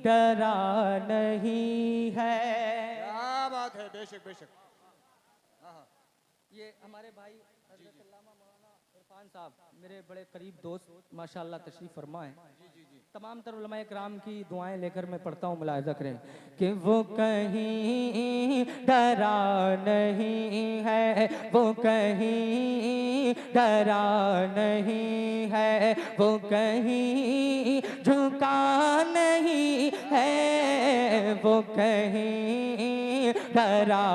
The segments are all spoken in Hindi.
डरा नहीं है। क्या बात है, बेशक बेशक। ये हमारे भाई हज़रत अल्लामा मौलाना इरफान साहब मेरे बड़े करीब दोस्त माशाअल्लाह तशरीफ फरमा है। तमाम तर उलमाए किराम की दुआएं लेकर मैं पढ़ता हूँ, मुलाहिज़ा करें कि वो कहीं डरा नहीं है, वो कहीं डरा नहीं है, वो कहीं झुका नहीं है, वो कहीं डरा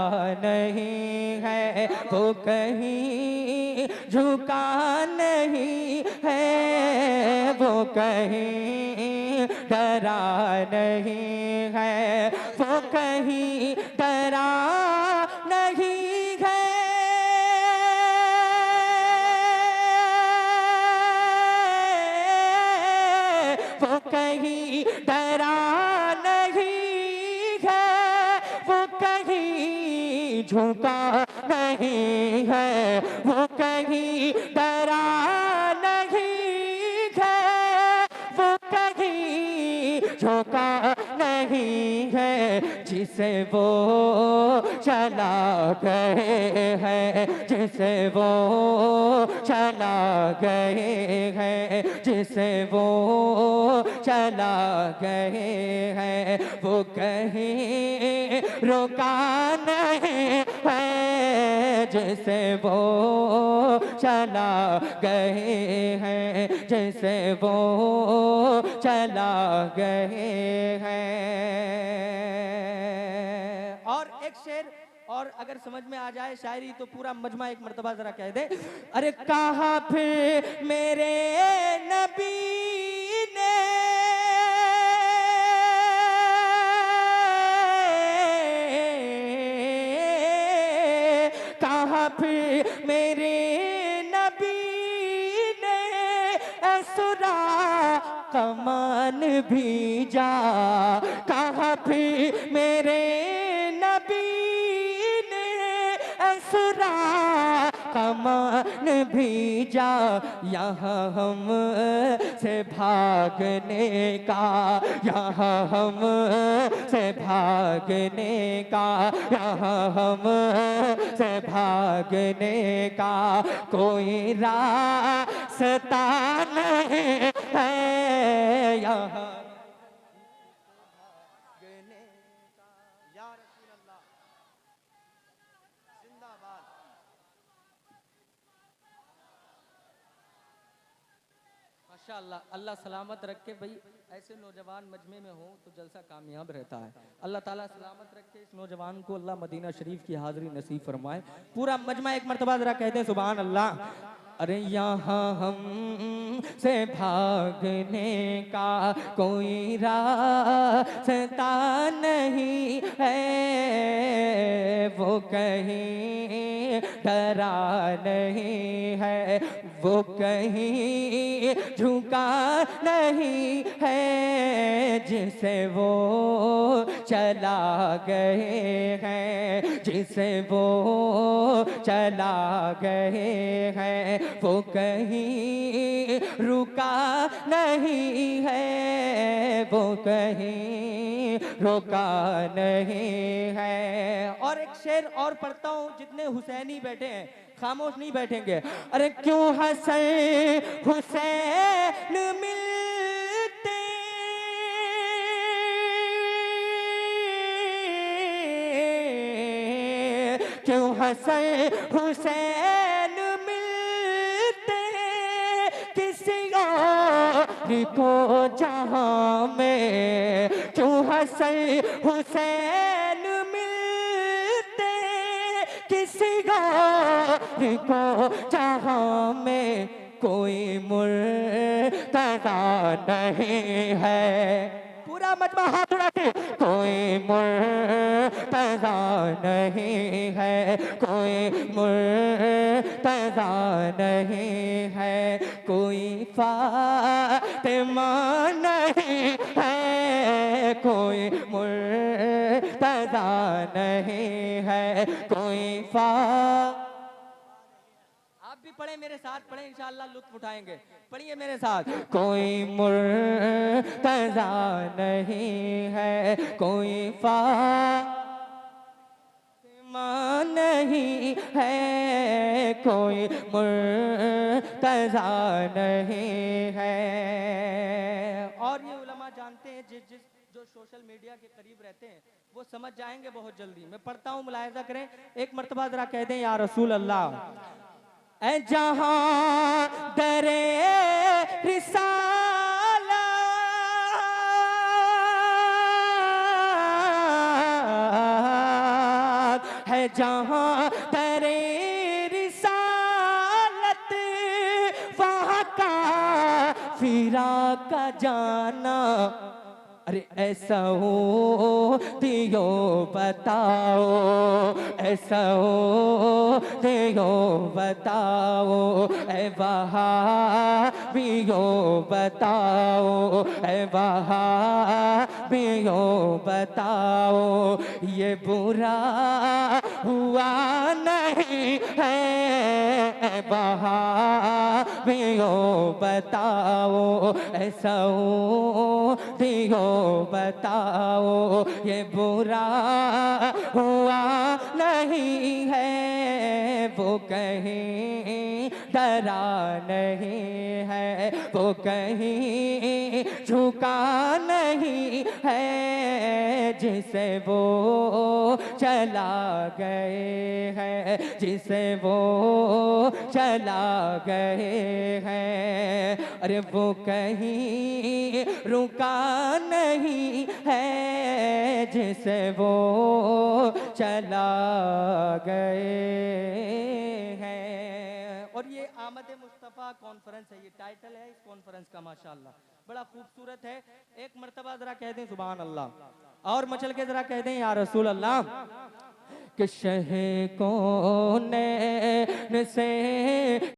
नहीं है, वो कहीं झुका नहीं है, वो कहीं डरा नहीं है, वो कहीं डरा नहीं है, वो कहीं डरा नहीं है, वो कहीं झुका नहीं है, वो कहीं डरा नहीं है, वो कहीं झुका नहीं है, जिसे वो चला गए हैं, जिसे वो चला गए हैं, जिसे वो चला गए हैं, वो कहीं रुका नहीं है, जिसे वो चला गए हैं, जिसे वो चला गए हैं। और एक शेर और अगर समझ में आ जाए शायरी तो पूरा मजमा एक मर्तबा जरा कह दे। अरे कहाँ फिर मेरे नबी ने कहाँ फिर मेरे नबी ने ऐसुरा कमान भेजा, कहाँ फिर मेरे नबी ने ऐसुरा कमान भेजा, यहाँ हम से भागने का, यहाँ हम से भागने का, यहाँ हम से भागने का कोई रास्ता नहीं है, यहाँ भागने का। या रसूल अल्लाह जिंदाबाद। माशाअल्लाह, अल्लाह सलामत रखे भाई, ऐसे नौजवान मजमे में हो तो जलसा कामयाब रहता है। अल्लाह ताला सलामत रखे इस नौजवान को, अल्लाह मदीना शरीफ की हाज़िरी नसीब फरमाए। पूरा मजमा एक मरतबा जरा कहते हैं सुभान अल्लाह। अरे यहाँ हम से भागने का कोई रास्ता नहीं है, वो कहीं डरा नहीं है, वो कहीं झुका नहीं है, जिसे वो चला गए हैं, जिसे वो चला गए हैं, वो कहीं रुका नहीं है, वो कहीं रुका नहीं है। और एक शेर और पढ़ता हूँ, जितने हुसैनी बैठे हैं खामोश नहीं बैठेंगे। अरे क्यों हसन हुसैन मिलते क्यों हसन हुसैन मिलते किसी और को जहां में, क्यों हसन हुसैन मिलते किसी और को जहां में, कोई मुर्तज़ा नहीं है। पूरा मजमा हाथ उठा के, कोई मुर्तज़ा नहीं है, कोई मुर्तज़ा नहीं है, कोई फातिमा नहीं है, कोई मुर्तज़ा नहीं है, कोई आप भी पढ़े मेरे साथ, पढ़े, इंशाअल्लाह लुत्फ उठाएंगे। पढ़िए मेरे साथ। कोई मुर्तज़ा नहीं है, कोई फातिमा नहीं है, कोई मुर्तज़ा नहीं है। और ये उलमा जानते हैं, जिस जो सोशल मीडिया के करीब रहते हैं वो समझ जाएंगे बहुत जल्दी। मैं पढ़ता हूँ, मुलाहिजा करें। एक मर्तबा जरा कह दें या रसूल अल्लाह। ऐ जहां दरे रिसालत है, जहां दरे रिसालत वहाँ का फिरा का जाना। अरे ऐसा हो दियो बताओ, ऐसा हो दियो बताओ, ऐ वहाबियो बताओ, ऐ वहाबियो बताओ, ये बुरा हुआ नहीं है, ऐ वहाबियो बताओ, ऐसा हो दियो बताओ, ये बुरा हुआ नहीं है, वो कहीं डरा नहीं है, वो कहीं झुका नहीं है, जिसे वो चला गए हैं, जिसे वो चला गए हैं। अरे वो कहीं रुका नहीं है, जिसे वो चला गए हैं। और ये आमद मुस्तफ़ा कॉन्फ्रेंस है, ये टाइटल है इस कॉन्फ्रेंस का, माशाअल्लाह बड़ा खूबसूरत है। एक मर्तबा जरा कह दें सुभान अल्लाह, और मचल के जरा कह दें या रसूल अल्लाह। कि शह को ने से